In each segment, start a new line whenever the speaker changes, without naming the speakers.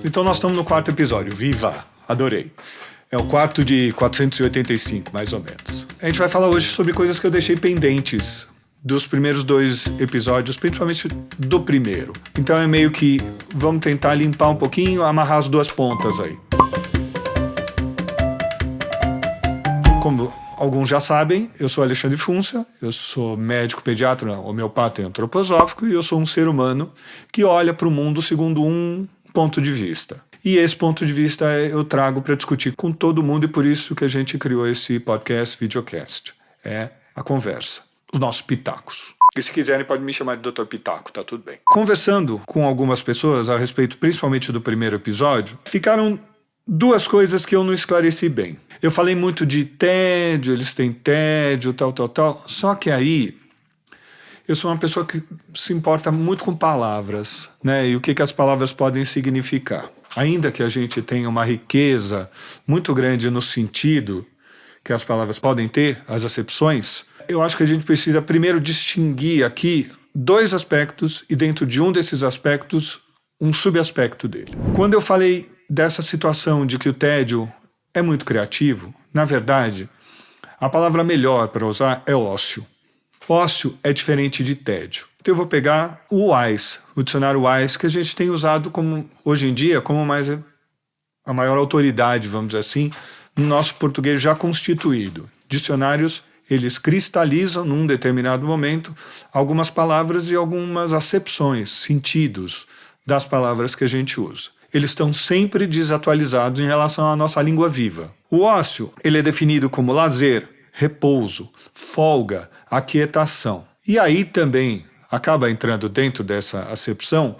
Então nós estamos no quarto episódio. Viva! Adorei. É o quarto de 485, mais ou menos. A gente vai falar hoje sobre coisas que eu deixei pendentes dos primeiros 2 episódios, principalmente do primeiro. Então é meio que vamos tentar limpar um pouquinho, amarrar as 2 pontas aí. Como alguns já sabem, eu sou Alexandre Funça, eu sou médico pediatra, homeopata e antroposófico, e eu sou um ser humano que olha para o mundo segundo um ponto de vista. E esse ponto de vista eu trago para discutir com todo mundo, e por isso que a gente criou esse podcast, videocast. É a conversa, os nossos pitacos. E se quiserem podem me chamar de Dr. Pitaco, tá tudo bem. Conversando com algumas pessoas a respeito principalmente do primeiro episódio, ficaram 2 coisas que eu não esclareci bem. Eu falei muito de tédio, eles têm tédio, tal. Só que aí eu sou uma pessoa que se importa muito com palavras, né? E o que as palavras podem significar. Ainda que a gente tenha uma riqueza muito grande no sentido que as palavras podem ter, as acepções, eu acho que a gente precisa primeiro distinguir aqui 2 aspectos e dentro de um desses aspectos, um subaspecto dele. Quando eu falei dessa situação de que o tédio é muito criativo, na verdade, a palavra melhor para usar é ócio. Ócio é diferente de tédio. Então eu vou pegar o WISE, o dicionário WISE, que a gente tem usado como, hoje em dia como a maior autoridade, vamos dizer assim, no nosso português já constituído. Dicionários, eles cristalizam num determinado momento algumas palavras e algumas acepções, sentidos das palavras que a gente usa. Eles estão sempre desatualizados em relação à nossa língua viva. O ócio, ele é definido como lazer, repouso, folga, aquietação. E aí também acaba entrando dentro dessa acepção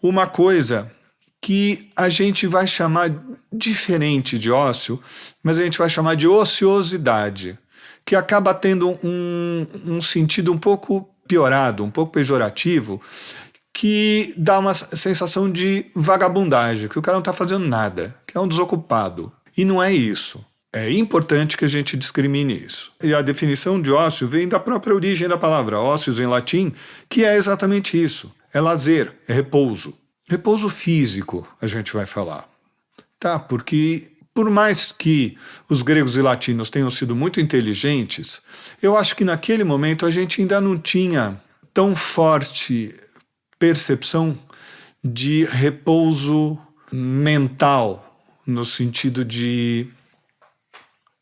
uma coisa que a gente vai chamar diferente de ócio, mas a gente vai chamar de ociosidade, que acaba tendo um sentido um pouco piorado, um pouco pejorativo, que dá uma sensação de vagabundagem, que o cara não está fazendo nada, que é um desocupado. E não é isso. É importante que a gente discrimine isso. E a definição de ócio vem da própria origem da palavra, ócios em latim, que é exatamente isso. É lazer, é repouso. Repouso físico, a gente vai falar. Tá? Porque por mais que os gregos e latinos tenham sido muito inteligentes, eu acho que naquele momento a gente ainda não tinha tão forte percepção de repouso mental, no sentido de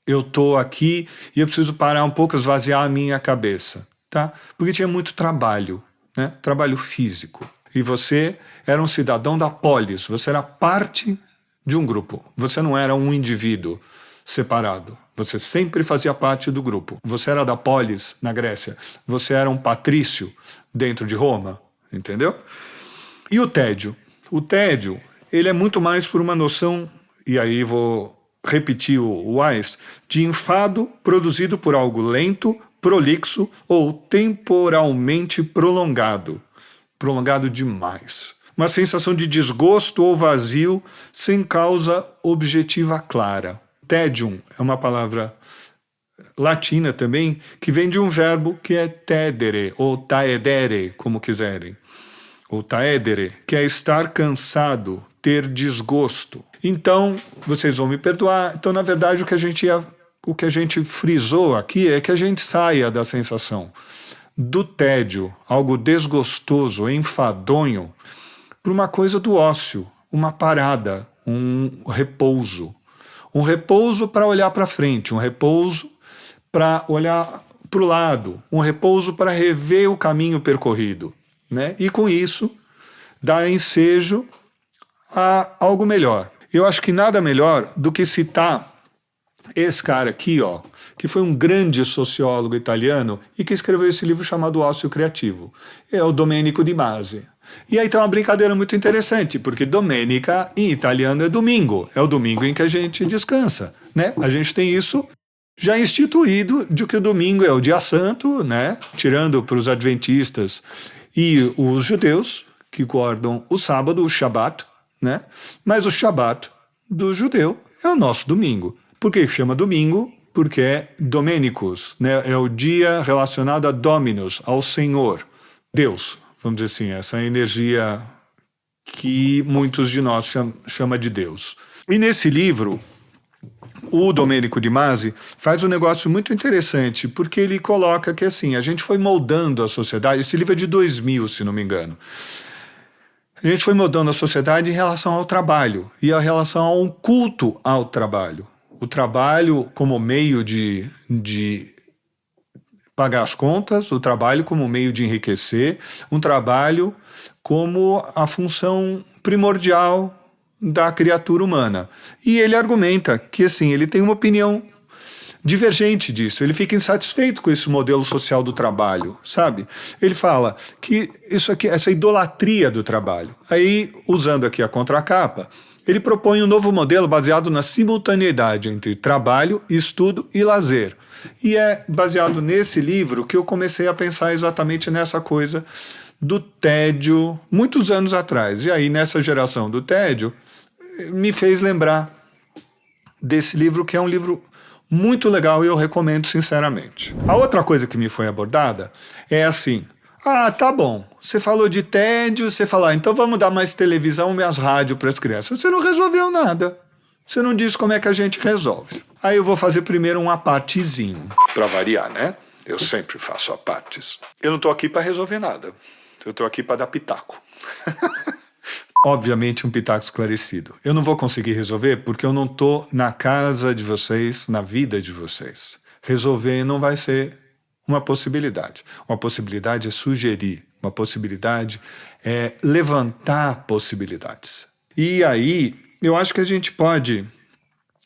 eu estou aqui e eu preciso parar um pouco, esvaziar a minha cabeça, tá? Porque tinha muito trabalho, né? Trabalho físico. E você era um cidadão da polis, você era parte de um grupo, você não era um indivíduo separado. Você sempre fazia parte do grupo. Você era da polis na Grécia, você era um patrício dentro de Roma, entendeu? E o tédio? O tédio, ele é muito mais por uma noção, e aí vou repetir o WISE, de enfado produzido por algo lento, prolixo ou temporalmente prolongado. Prolongado demais. Uma sensação de desgosto ou vazio sem causa objetiva clara. Tédium é uma palavra latina também, que vem de um verbo que é tedere, ou taedere, como quiserem. Ou taedere, que é estar cansado, ter desgosto. Então, vocês vão me perdoar, então na verdade o que a gente frisou aqui é que a gente saia da sensação do tédio, algo desgostoso, enfadonho, para uma coisa do ócio, uma parada, um repouso. Um repouso para olhar para frente, um repouso para olhar para o lado, um repouso para rever o caminho percorrido, né? E com isso, dar ensejo a algo melhor. Eu acho que nada melhor do que citar esse cara aqui, ó, que foi um grande sociólogo italiano e que escreveu esse livro chamado Ócio Criativo. É o Domenico Di Masi. E aí tem uma brincadeira muito interessante, porque domenica em italiano é domingo. É o domingo em que a gente descansa, né? A gente tem isso já instituído de que o domingo é o dia santo, né? Tirando para os adventistas e os judeus, que guardam o sábado, o Shabat, né? Mas o Shabat do judeu é o nosso domingo. Por que chama domingo? Porque é Domenicus, né? É o dia relacionado a Dominus, ao Senhor, Deus, vamos dizer assim, essa energia que muitos de nós chama de Deus. E nesse livro, o Domênico de Masi faz um negócio muito interessante, porque ele coloca que assim, a gente foi moldando a sociedade, esse livro é de 2000, se não me engano. A gente foi moldando a sociedade em relação ao trabalho e em relação a um culto ao trabalho. O trabalho como meio de pagar as contas, o trabalho como meio de enriquecer, um trabalho como a função primordial da criatura humana. E ele argumenta que assim, ele tem uma opinião divergente disso, ele fica insatisfeito com esse modelo social do trabalho, sabe? Ele fala que isso aqui, essa idolatria do trabalho. Aí, usando aqui a contracapa, ele propõe um novo modelo baseado na simultaneidade entre trabalho, estudo e lazer. E é baseado nesse livro que eu comecei a pensar exatamente nessa coisa do tédio, muitos anos atrás. E aí, nessa geração do tédio, me fez lembrar desse livro, que é um livro muito legal e eu recomendo sinceramente. A outra coisa que me foi abordada é assim: ah, tá bom, você falou de tédio, você falou, então vamos dar mais televisão e mais rádio para as crianças. Você não resolveu nada. Você não disse como é que a gente resolve. Aí eu vou fazer primeiro um apartezinho, para variar, né? Eu sempre faço apartes. Eu não tô aqui para resolver nada. Eu tô aqui para dar pitaco. Obviamente um pitaco esclarecido. Eu não vou conseguir resolver porque eu não estou na casa de vocês, na vida de vocês. Resolver não vai ser uma possibilidade. Uma possibilidade é sugerir. Uma possibilidade é levantar possibilidades. E aí, eu acho que a gente pode,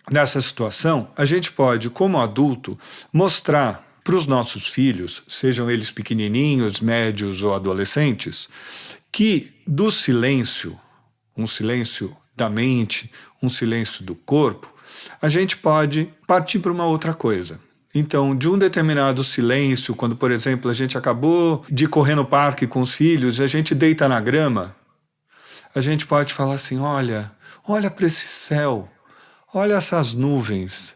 nessa situação, a gente pode, como adulto, mostrar para os nossos filhos, sejam eles pequenininhos, médios ou adolescentes, que do silêncio, um silêncio da mente, um silêncio do corpo, a gente pode partir para uma outra coisa. Então, de um determinado silêncio, quando, por exemplo, a gente acabou de correr no parque com os filhos e a gente deita na grama, a gente pode falar assim, olha para esse céu, olha essas nuvens,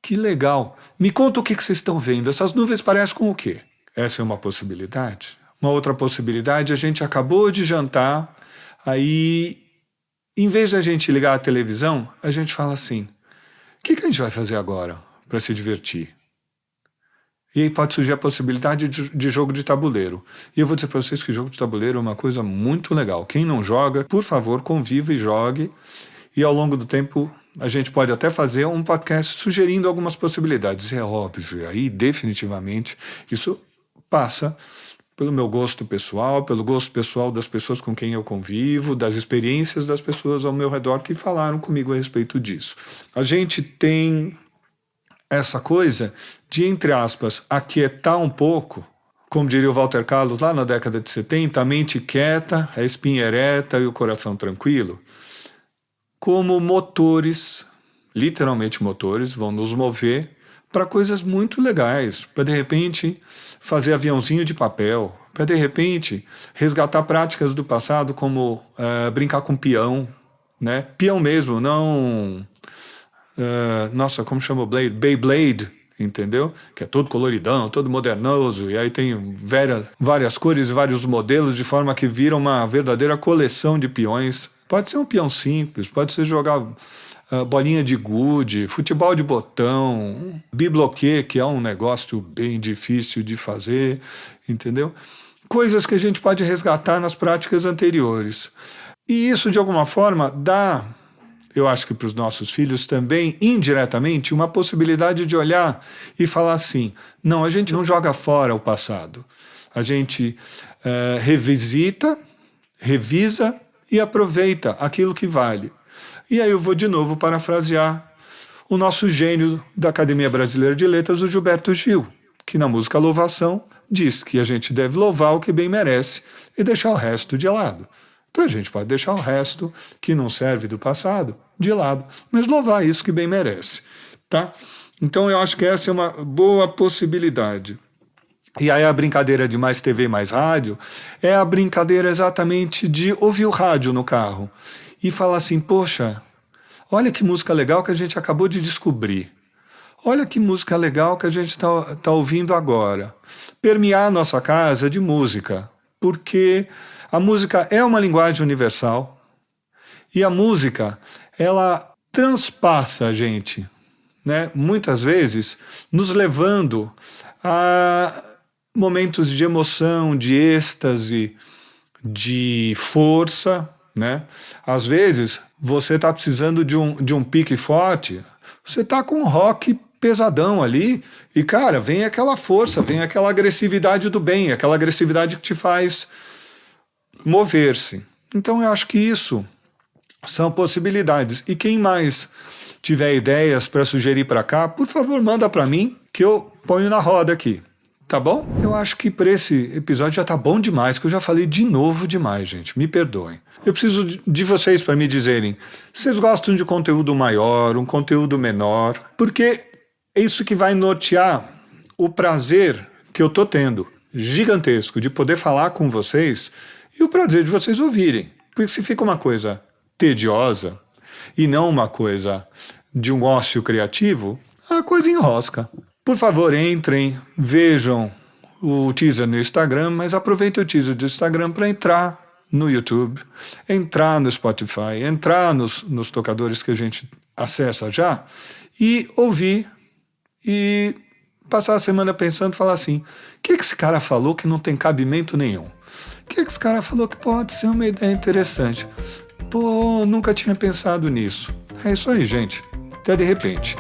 que legal. Me conta o que vocês estão vendo, essas nuvens parecem com o quê? Essa é uma possibilidade. Uma outra possibilidade, a gente acabou de jantar, aí, em vez de a gente ligar a televisão, a gente fala assim, o que a gente vai fazer agora para se divertir? E aí pode surgir a possibilidade de jogo de tabuleiro. E eu vou dizer para vocês que jogo de tabuleiro é uma coisa muito legal. Quem não joga, por favor, conviva e jogue. E ao longo do tempo, a gente pode até fazer um podcast sugerindo algumas possibilidades. É óbvio, aí definitivamente isso passa pelo meu gosto pessoal, pelo gosto pessoal das pessoas com quem eu convivo, das experiências das pessoas ao meu redor que falaram comigo a respeito disso. A gente tem essa coisa de, entre aspas, aquietar um pouco, como diria o Walter Carlos lá na década de 70, a mente quieta, a espinha ereta e o coração tranquilo, como motores, literalmente motores, vão nos mover para coisas muito legais, para de repente fazer aviãozinho de papel, para de repente resgatar práticas do passado como brincar com peão, né? Peão mesmo, não... nossa, como chama o Blade? Beyblade, entendeu? Que é todo coloridão, todo modernoso, e aí tem várias cores e vários modelos, de forma que vira uma verdadeira coleção de peões. Pode ser um peão simples, pode ser jogar bolinha de gude, futebol de botão, bibloquê, que é um negócio bem difícil de fazer, entendeu? Coisas que a gente pode resgatar nas práticas anteriores. E isso, de alguma forma, dá, eu acho que para os nossos filhos também, indiretamente, uma possibilidade de olhar e falar assim, não, a gente não joga fora o passado. A gente revisita, revisa e aproveita aquilo que vale. E aí eu vou de novo parafrasear o nosso gênio da Academia Brasileira de Letras, o Gilberto Gil, que na música Louvação diz que a gente deve louvar o que bem merece e deixar o resto de lado. Então a gente pode deixar o resto que não serve do passado de lado, mas louvar isso que bem merece, tá? Então eu acho que essa é uma boa possibilidade. E aí a brincadeira de mais TV, mais rádio, é a brincadeira exatamente de ouvir o rádio no carro e falar assim, poxa, olha que música legal que a gente acabou de descobrir. Olha que música legal que a gente tá ouvindo agora. Permear a nossa casa de música, porque A música é uma linguagem universal e a música, ela transpassa a gente, né? Muitas vezes nos levando a momentos de emoção, de êxtase, de força, né? Às vezes você está precisando de um pique forte, você está com um rock pesadão ali e, cara, vem aquela força, vem aquela agressividade do bem, aquela agressividade que te faz mover-se. Então eu acho que isso são possibilidades. E quem mais tiver ideias para sugerir para cá, por favor, manda para mim que eu ponho na roda aqui. Tá bom? Eu acho que para esse episódio já tá bom demais, que eu já falei de novo demais, gente. Me perdoem. Eu preciso de vocês para me dizerem, vocês gostam de conteúdo maior, um conteúdo menor? Porque é isso que vai nortear o prazer que eu tô tendo, gigantesco, de poder falar com vocês e o prazer de vocês ouvirem. Porque se fica uma coisa tediosa e não uma coisa de um ócio criativo, a coisa enrosca. Por favor, entrem, vejam o teaser no Instagram, mas aproveitem o teaser do Instagram para entrar no YouTube, entrar no Spotify, entrar nos tocadores que a gente acessa já e ouvir e passar a semana pensando e falar assim, o que esse cara falou que não tem cabimento nenhum? O que esse cara falou que pode ser uma ideia interessante? Pô, nunca tinha pensado nisso. É isso aí, gente. Até de repente.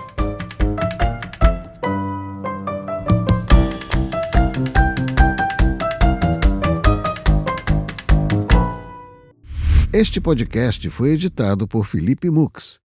Este podcast foi editado por Felipe Mux.